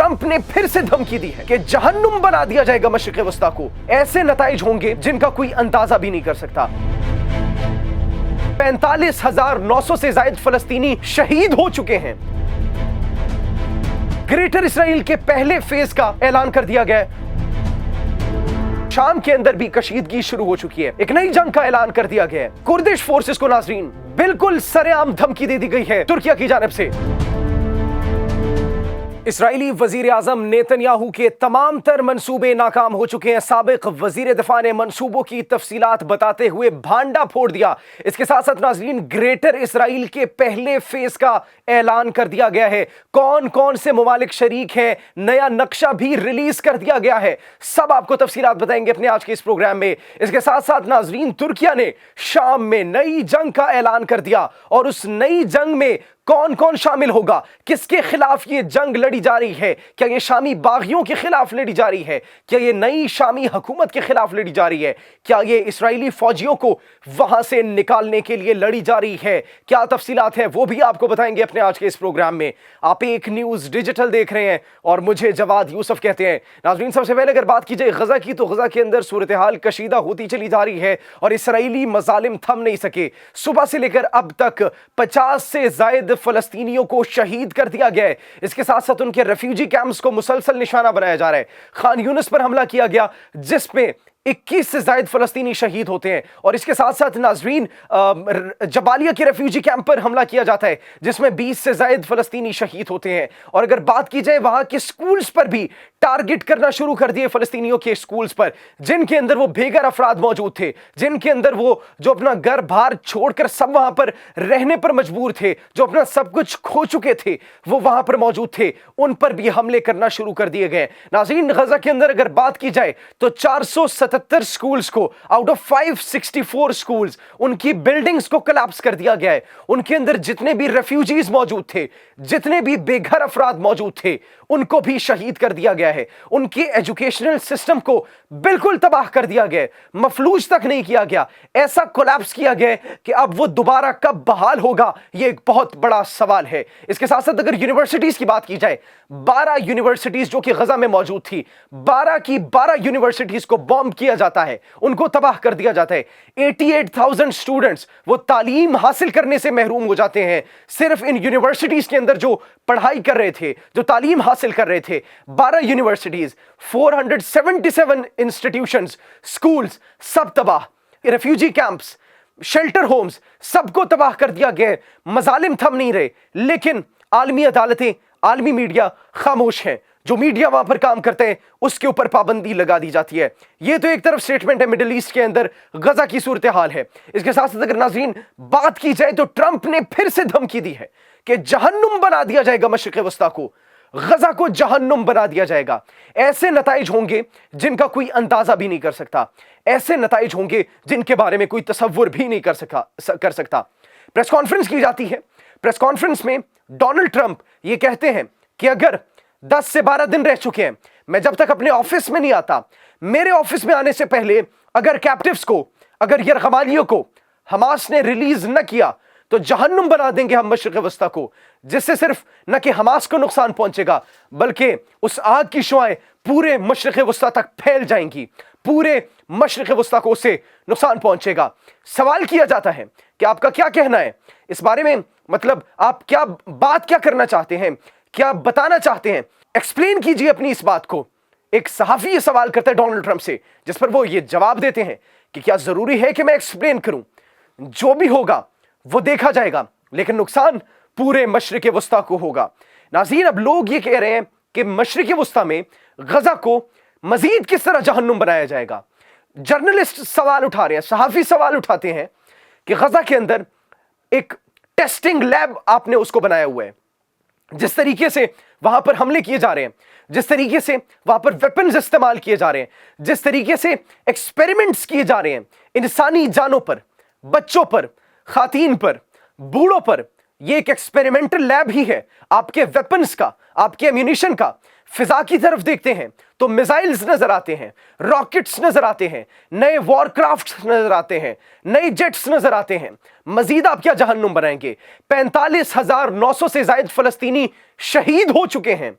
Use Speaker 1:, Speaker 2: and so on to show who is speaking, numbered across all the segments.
Speaker 1: Trump ने फिर से धमकी दी है कि जहन्नुम बना दिया जाएगा मशरिक़ वस्ता को। ऐसे नताइज होंगे जिनका कोई अंदाजा भी नहीं कर सकता। 45,900 से ज्यादा फलस्तीनी शहीद हो चुके हैं। ग्रेटर इसराइल के पहले फेज का ऐलान कर दिया गया है। शाम के अंदर भी कशीदगी शुरू हो चुकी है। एक नई जंग का ऐलान कर दिया गया है। कुर्दिश फोर्सेस को नाज़रीन बिल्कुल सरेआम धमकी दे दी गई है तुर्किया की जानिब से। इसराइली वजीर आजम नेतन्याहू के तमाम तर मंसूबे नाकाम हो चुके हैं। साबिक वजीर दिफा ने मंसूबों की तफसीलात बताते हुए भांडा फोड़ दिया। इसके साथ साथ नाज़रीन ग्रेटर इसराइल के पहले फेज का ऐलान कर दिया गया है। कौन कौन से ममालिक शरीक हैं, नया नक्शा भी रिलीज कर दिया गया है। सब आपको तफसीलात बताएंगे अपने आज के इस प्रोग्राम में। इसके साथ साथ नाज़रीन तुर्किया ने शाम में नई जंग का ऐलान कर दिया और उस नई जंग में कौन कौन शामिल होगा, किसके खिलाफ ये जंग लड़ी जा रही है। क्या ये शामी बागियों के खिलाफ लड़ी जा रही है? क्या ये नई शामी हुकूमत के खिलाफ लड़ी जा रही है? क्या ये इसराइली फौजियों को वहां से निकालने के लिए लड़ी जा रही है? क्या तफसीलात है वो भी आपको बताएंगे अपने आज के इस प्रोग्राम में। आप एक न्यूज डिजिटल देख रहे हैं और मुझे जवाद यूसुफ कहते हैं। नाज़रीन सबसे पहले अगर बात की जाए गजा की, तो गजा के अंदर सूरत हाल कशीदा होती चली जा रही है और इसराइली मजालिम थम नहीं सके। सुबह से लेकर अब तक 50 से ज्यादा फलस्तीनियों को शहीद कर दिया गया है। इसके साथ साथ उनके रेफ्यूजी कैंप्स को मुसलसल निशाना बनाया जा रहा है। खान यूनिस पर हमला किया गया जिसमें 21 से ज्यादा फलस्तीनी शहीद होते हैं और इसके साथ साथ नाज़रीन जबालिया के रेफ्यूजी कैंप पर हमला किया जाता है जिसमें 20 से ज्यादा फलस्तीनी शहीद होते हैं। और अगर बात की जाए वहां के स्कूल्स पर भी टारगेट करना शुरू कर दिए फलस्तीनियों के स्कूल्स पर, जिनके अंदर वो बेघर अफराद मौजूद थे, जिनके अंदर वो जो अपना घर बार छोड़कर सब वहां पर रहने पर मजबूर थे, जो अपना सब कुछ खो चुके थे, वो वहां पर मौजूद थे, उन पर भी हमले करना शुरू कर दिए गए। नाज़रीन गजा के अंदर अगर बात की जाए तो 477 स्कूल्स को आउट ऑफ 564 स्कूल्स उनकी बिल्डिंग्स को कोलैप्स कर दिया गया है। उनके अंदर जितने भी रेफ्यूजीज मौजूद थे, जितने भी बेघर अफराद मौजूद थे, उनको भी शहीद कर दिया गया है। उनके एजुकेशनल सिस्टम को बिल्कुल तबाह कर दिया गया, मफलूज तक नहीं किया गया। ऐसा कोलैप्स किया गया कि अब वो दोबारा कब बहाल होगा ये एक बहुत बड़ा सवाल है। इसके साथ साथ अगर यूनिवर्सिटीज की बात की जाए, 12 यूनिवर्सिटीज जो कि गजा में मौजूद थी, 12 की 12 यूनिवर्सिटीज को बॉम्ब किया जाता है, उनको तबाह कर दिया जाता है। 88,000 स्टूडेंट्स वो तालीम हासिल करने से महरूम हो जाते हैं। सिर्फ इन यूनिवर्सिटीज के अंदर जो पढ़ाई कर रहे थे, जो तालीम हासिल कर रहे थे, 12 यूनिवर्सिटीज, 477 इंस्टीट्यूशंस, स्कूल्स, सब तबाह। रेफ्यूजी कैंप्स, शेल्टर होम्स, सबको तबाह कर दिया गया। मजालिम थम नहीं रहे, लेकिन आलमी अदालतें, आलमी मीडिया खामोश हैं। जो मीडिया वहां पर काम करते हैं उसके ऊपर पाबंदी लगा दी जाती है। ये तो एक तरफ स्टेटमेंट है मिडिल ईस्ट के अंदर गजा की सूरत हाल है। इसके साथ साथ अगर नाज़रीन बात की जाए तो ट्रंप ने फिर से धमकी दी है कि जहन्नुम बना दिया जाएगा मशरिक़ वस्ता को, गजा को जहन्नुम बना दिया जाएगा। ऐसे नताइज होंगे जिनका कोई अंदाजा भी नहीं कर सकता, ऐसे नताइज होंगे जिनके बारे में कोई तसव्वुर भी नहीं कर सकता। प्रेस कॉन्फ्रेंस की जाती है। प्रेस कॉन्फ्रेंस में डोनाल्ड ट्रंप ये कहते हैं कि अगर 10 से 12 दिन रह चुके हैं, मैं जब तक अपने ऑफिस में नहीं आता, मेरे ऑफिस में आने से पहले अगर कैप्टिव्स को, अगर यरगमालियों को हमास ने रिलीज न किया तो जहन्नुम बना देंगे हम मशरिक़ वस्ता को, जिससे सिर्फ न कि हमास को नुकसान पहुंचेगा बल्कि उस आग की शुआएं पूरे मशरिक़ वस्ता तक फैल जाएंगी, पूरे मशरिक़ वस्ता को उससे नुकसान पहुंचेगा। सवाल किया जाता है कि आपका क्या कहना है इस बारे में, मतलब आप क्या करना चाहते हैं, क्या बताना चाहते हैं, एक्सप्लेन कीजिए अपनी इस बात को। एक सहाफी ये सवाल करता है डोनाल्ड ट्रंप से, जिस पर वो ये जवाब देते हैं कि क्या जरूरी है कि मैं एक्सप्लेन करूं, जो भी होगा वो देखा जाएगा, लेकिन नुकसान पूरे मशरिक़ वस्ता को होगा। नाज़रीन अब लोग ये कह रहे हैं कि मशरिक़ वस्ता में गजा को मजीद किस तरह जहन्नुम बनाया जाएगा। जर्नलिस्ट सवाल उठा रहे हैं, सहाफी सवाल उठाते हैं कि गजा के अंदर एक टेस्टिंग लैब आपने उसको बनाया हुआ है। जिस तरीके से वहां पर हमले किए जा रहे हैं, जिस तरीके से वहां पर वेपन्स इस्तेमाल किए जा रहे हैं, जिस तरीके से एक्सपेरिमेंट्स किए जा रहे हैं इंसानी जानों पर, बच्चों पर, खातीन पर, बूढ़ों पर, ये एक एक्सपेरिमेंटल लैब ही है आपके वेपन्स का, आपके एम्यूनिशन का। फिजा की तरफ देखते हैं तो मिसाइल्स नजर आते हैं, रॉकेट्स नजर आते हैं, नए वॉरक्राफ्ट्स नजर आते हैं, नए जेट्स नजर आते हैं। मजीद आप क्या जहन्नुम बनाएंगे। 45,900 से ज्यादा फलस्तीनी शहीद हो चुके हैं।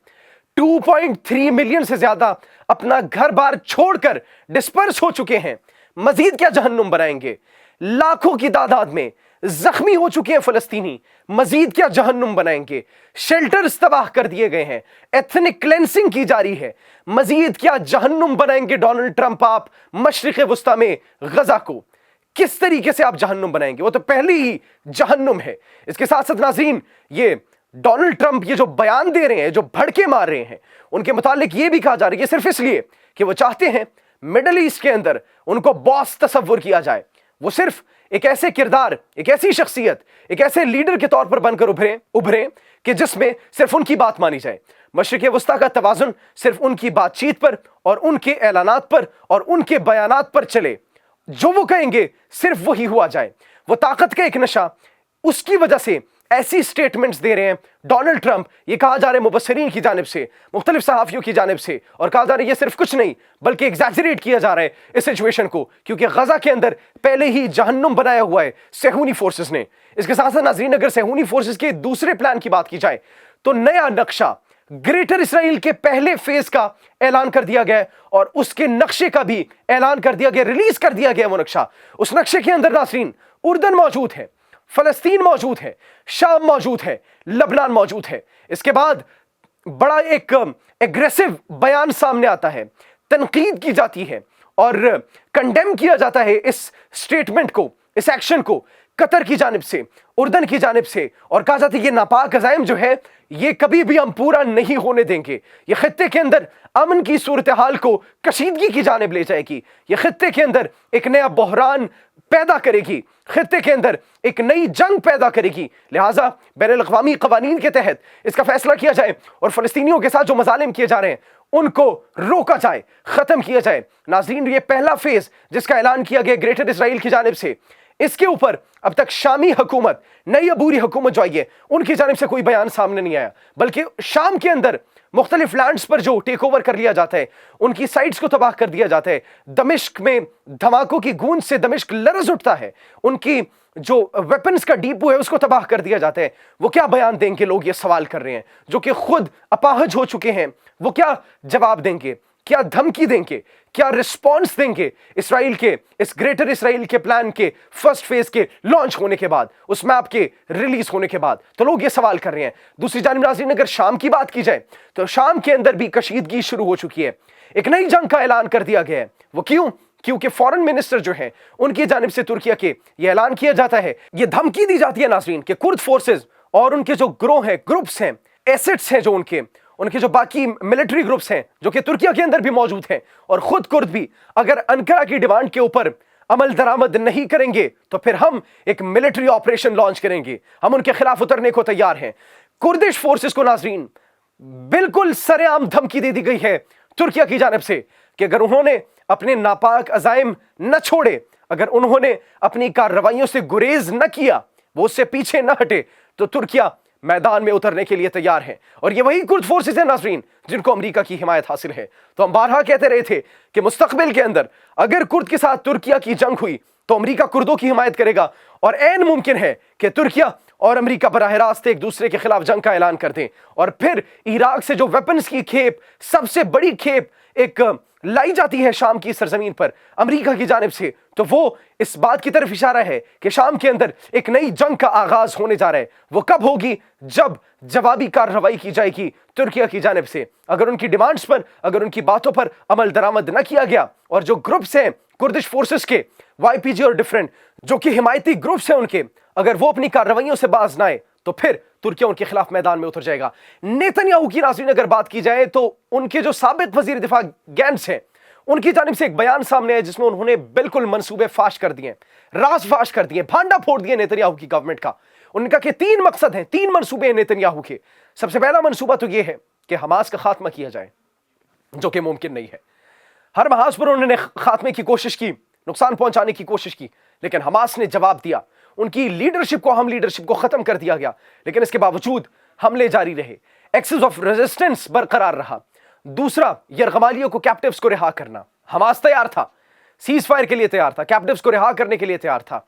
Speaker 1: 2.3 मिलियन से ज्यादा अपना घर बार छोड़कर डिस्पर्स हो चुके हैं। मजीद क्या जहन्नुम बनाएंगे? लाखों की तादाद में जख्मी हो चुके हैं फलस्तीनी, मजीद क्या जहन्नुम बनाएंगे? शेल्टर्स तबाह कर दिए गए हैं, एथनिक क्लेंसिंग की जारी है, मजीद क्या जहन्नुम बनाएंगे डोनाल्ड ट्रंप आप मशरिक़ वुस्ता में गजा को? किस तरीके से आप जहन्नुम बनाएंगे? वो तो पहले ही जहन्नुम है। इसके साथ साथ नाज़रीन, ये डोनाल्ड ट्रंप ये जो बयान दे रहे हैं, जो भड़के मार रहे हैं, उनके मुतालिक ये भी कहा जा रहा है सिर्फ इसलिए कि वो चाहते हैं मिडल ईस्ट के अंदर उनको बॉस तस्वुर किया जाए। वो सिर्फ एक ऐसे किरदार, एक ऐसी शख्सियत, एक ऐसे लीडर के तौर पर बनकर उभरे कि जिसमें सिर्फ उनकी बात मानी जाए। मशरिक़ वुस्ता का तवाज़ुन सिर्फ उनकी बातचीत पर और उनके ऐलानात पर और उनके बयानात पर चले। जो वो कहेंगे सिर्फ वही हुआ जाए। वो ताकत का एक नशा, उसकी वजह से ऐसी स्टेटमेंट्स दे रहे हैं डोनाल्ड ट्रंप। ये कहा जा रहा है मुबस्सिरीन की जानिब से, मुख्तलिफ सहाफ़ियों की जानिब से, और कहा जा रहा है ये सिर्फ कुछ नहीं बल्कि एग्जैजरेट किया जा रहा है इस सिचुएशन को, क्योंकि गजा के अंदर पहले ही जहन्नुम बनाया हुआ है सेहूनी फोर्सेस ने। इसके साथ साथ नाज़रीन, अगर सेहूनी फोर्सेस के दूसरे प्लान की बात की जाए तो नया नक्शा ग्रेटर इसराइल के पहले फेज का ऐलान कर दिया गया और उसके नक्शे का भी ऐलान कर दिया गया, रिलीज कर दिया गया वो नक्शा। उस नक्शे के अंदर नाज़रीन उर्दन मौजूद है, फलस्तीन मौजूद है, शाम मौजूद है, लबनान मौजूद है। इसके बाद बड़ा एक एग्रेसिव बयान सामने आता है, तनकीद की जाती है और कंडेम किया जाता है इस स्टेटमेंट को, इस एक्शन को कतर की जानिब से, उर्दन की जानिब से, और कहा जाता है ये नापाक अज़ाइम जो है ये कभी भी हम पूरा नहीं होने देंगे। ये खित्ते के अंदर अमन की सूरत हाल को कशीदगी की जानिब ले जाएगी। ये खित्ते के अंदर एक नया बहरान पैदा करेगी, खित्ते के अंदर एक नई जंग पैदा करेगी। लिहाजा बैनुल-अक़वामी क़वानीन के तहत इसका फैसला किया जाए और फ़लस्तीनियों के साथ जो मज़ालिम किए जा रहे हैं उनको रोका जाए, ख़त्म किया जाए। नाज़रीन, ये पहला फेज़ जिसका ऐलान किया गया ग्रेटर इसराइल की जानिब से, इसके ऊपर अब तक शामी हुकूमत, नई अबूरी हुकूमत जो आई है, उनकी जानिब से कोई बयान सामने नहीं आया, बल्कि शाम के अंदर मुख्तलिफ लैंड्स पर जो टेक ओवर कर लिया जाता है, उनकी साइट्स को तबाह कर दिया जाता है। दमिश्क में धमाकों की गूंज से दमिश्क लरज़ उठता है, उनकी जो वेपन्स का डिपो है उसको तबाह कर दिया जाता है। वो क्या बयान देंगे? लोग ये सवाल कर रहे हैं जो कि खुद अपाहज हो चुके हैं। वो क्या जवाब देंगे? क्या धमकी देंगे? क्या रिस्पॉन्स देंगे इसराइल के, इस ग्रेटर इसराइल के प्लान के फर्स्ट फेज के लॉन्च होने के बाद, उस मैप के रिलीज होने के बाद? तो लोग ये सवाल कर रहे हैं। दूसरी जानिब नाज़रीन, अगर शाम की बात की जाए तो शाम के अंदर भी कशीदगी शुरू हो चुकी है। एक नई जंग का ऐलान कर दिया गया है। वो क्यों? क्योंकि फॉरेन मिनिस्टर जो है उनकी जानिब से तुर्किया के ये ऐलान किया जाता है, ये धमकी दी जाती है नाज़रीन कि कुर्द फोर्सेस और उनके जो ग्रोह हैं, ग्रुप्स हैं, एसेट्स हैं, जो उनके जो बाकी मिलिट्री ग्रुप्स हैं जो कि तुर्किया के अंदर भी मौजूद हैं, और खुद कुर्द भी अगर अंकारा की डिमांड के ऊपर अमल दरामद नहीं करेंगे तो फिर हम एक मिलिट्री ऑपरेशन लॉन्च करेंगे, हम उनके खिलाफ उतरने को तैयार हैं। कुर्दिश फोर्सेस को नाज़रीन बिल्कुल सरेआम धमकी दे दी गई है तुर्किया की जानिब से कि अगर उन्होंने अपने नापाक अज़ाइम न छोड़े, अगर उन्होंने अपनी कार्रवाइयों से गुरेज न किया, वो उससे पीछे न हटे, तो तुर्किया मैदान में उतरने के लिए तैयार है। और ये वही कुर्द फोर्सेस हैं नाज़रीन जिनको अमेरिका की हिमायत हासिल है। तो हम बारहा कहते रहे थे कि मुस्तकबिल के अंदर अगर कुर्द के साथ तुर्किया की जंग हुई तो अमेरिका कुर्दों की हिमायत करेगा, और ऐन मुमकिन है कि तुर्किया और अमेरिका बराह रास्त एक दूसरे के खिलाफ जंग का ऐलान कर दें। और फिर इराक से जो वेपन्स की खेप, सबसे बड़ी खेप एक लाई जाती है शाम की सरजमीन पर अमेरिका की जानिब से, तो वो इस बात की तरफ इशारा है कि शाम के अंदर एक नई जंग का आगाज होने जा रहा है। वो कब होगी? जब जवाबी कार्रवाई की जाएगी तुर्किया की जानिब से। अगर उनकी डिमांड्स पर, अगर उनकी बातों पर अमल दरामद न किया गया, और जो ग्रुप्स हैं कुर्दिश फोर्सेस के, YPG और डिफरेंट जो कि हिमायती ग्रुप्स हैं उनके, अगर वो अपनी कार्रवाइयों से बाज ना आए तो फिर तुर्किया उनके खिलाफ मैदान में उतर जाएगा। नेतन्याहू की नाज़रीन अगर बात की जाए तो उनके जो साबिक वजीर दिफा गैंट्स हैं, उनकी जानिब से एक बयान सामने आया जिसमें उन्होंने बिल्कुल मंसूबे फाश कर दिए, राज फाश कर दिए, भांडा फोड़ दिए नेतन्याहू की गवर्नमेंट का। उनका कि 3 मकसद हैं, 3 मंसूबे हैं नेतन्याहू के। सबसे पहला मंसूबा तो यह है कि हमास का खात्मा किया जाए, जो कि मुमकिन नहीं है। हर महाज पर उन्होंने खात्मे की कोशिश की, नुकसान पहुंचाने की कोशिश की, लेकिन हमास ने जवाब दिया। उनकी लीडरशिप को, हम लीडरशिप को खत्म कर दिया गया, लेकिन इसके बावजूद हमले जारी रहे, एक्सेस ऑफ रेजिस्टेंस बरकरार रहा। दूसरा, यरगमालियों को, कैप्टिव्स को रिहा करना। हमास तैयार था, सीज फायर के लिए तैयार था, कैप्टिव्स को रिहा करने के लिए तैयार था।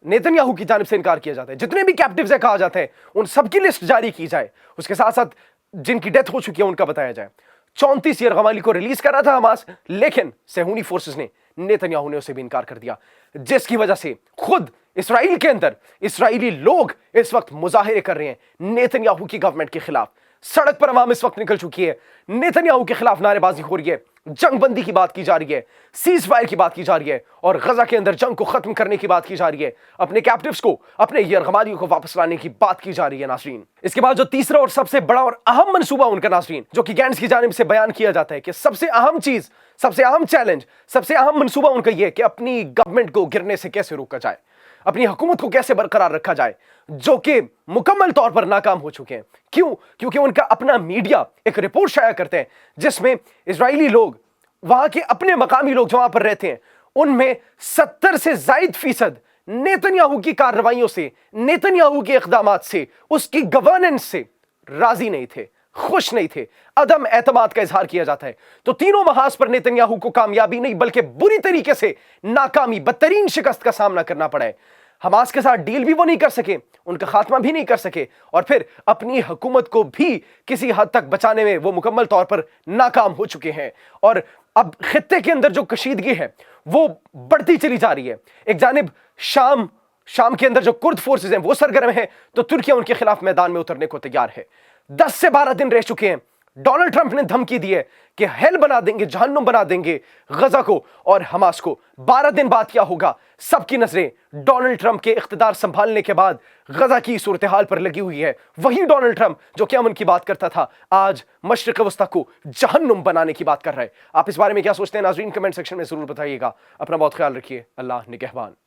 Speaker 1: नेतन्याहू की जानिब से इनकार किया जाता है। जितने भी कैप्टिव्स है कहा जाता है उन सबकी लिस्ट जारी की जाए। उसके साथ साथ जिनकी डेथ हो चुकी है उनका बताया जाए। 34 यरगमाली को रिलीज कर रहा था हमास, लेकिन सेहूनी फोर्सेस ने, नेतन्याहू ने उसे भी इनकार कर दिया, जिसकी वजह से खुद इसराइल के अंदर इसराइली लोग इस वक्त मुजाहिरे कर रहे हैं नेतन्याहू की गवर्नमेंट के खिलाफ। सड़क पर अवाम इस वक्त निकल चुकी है, नेतन्याहू के खिलाफ नारेबाजी हो रही है, जंग बंदी की बात की जा रही है, सीज फायर की बात की जा रही है, और गजा के अंदर जंग को खत्म करने की बात की जा रही है, अपने कैप्टिव्स को, अपने यरगमालियों को वापस लाने की बात की जा रही है नाज़रीन। इसके बाद जो तीसरा और सबसे बड़ा और अहम मंसूबा उनका नाज़रीन, जो कि गैंट्स की जानिब से बयान किया जाता है कि सबसे अहम चीज, सबसे अहम चैलेंज, सबसे अहम मंसूबा उनका यह कि अपनी गवर्नमेंट को गिरने से कैसे रोका जाए, अपनी हुकूमत को कैसे बरकरार रखा जाए, जो कि मुकम्मल तौर पर नाकाम हो चुके हैं। क्यों? क्योंकि उनका अपना मीडिया एक रिपोर्ट शाया करते हैं जिसमें इजरायली लोग, वहां के अपने मकामी लोग जो वहां पर रहते हैं, उनमें 70 से ज़ायद फीसद नेतन्याहू की कार्रवाइयों से, नेतन्याहू के इक़दामात से, उसकी गवर्नेंस से राजी नहीं थे, खुश नहीं थे, अदम एतमाद का इजहार किया जाता है। तो तीनों महाज पर नेतन्याहू को कामयाबी नहीं बल्कि बुरी तरीके से नाकामी, बदतरीन शिकस्त का सामना करना पड़ा है। हमास के साथ डील भी वो नहीं कर सके, उनका खात्मा भी नहीं कर सके, और फिर अपनी हुकूमत को भी किसी हद तक बचाने में वो मुकम्मल तौर पर नाकाम हो चुके हैं। और अब खित्ते के अंदर जो कशीदगी है वो बढ़ती चली जा रही है। एक जानिब शाम के अंदर जो कुर्द फोर्सेस हैं वो सरगर्म हैं, तो तुर्किया उनके खिलाफ मैदान में उतरने को तैयार है। 10 से 12 दिन रह चुके हैं, डोनाल्ड ट्रंप ने धमकी दी है कि हेल बना देंगे, जहन्नुम बना देंगे गजा को और हमास को। 12 दिन बाद क्या होगा? सबकी नजरें डोनाल्ड ट्रंप के इख्तिदार संभालने के बाद गजा की सूरत हाल पर लगी हुई है। वही डोनाल्ड ट्रंप जो कि अमन की बात करता था, आज मशरिक वस्ता को जहन्नुम बनाने की बात कर रहा है। आप इस बारे में क्या सोचते हैं नाज़रीन? कमेंट सेक्शन में जरूर बताइएगा। अपना बहुत ख्याल रखिए। अल्लाह निगहबान।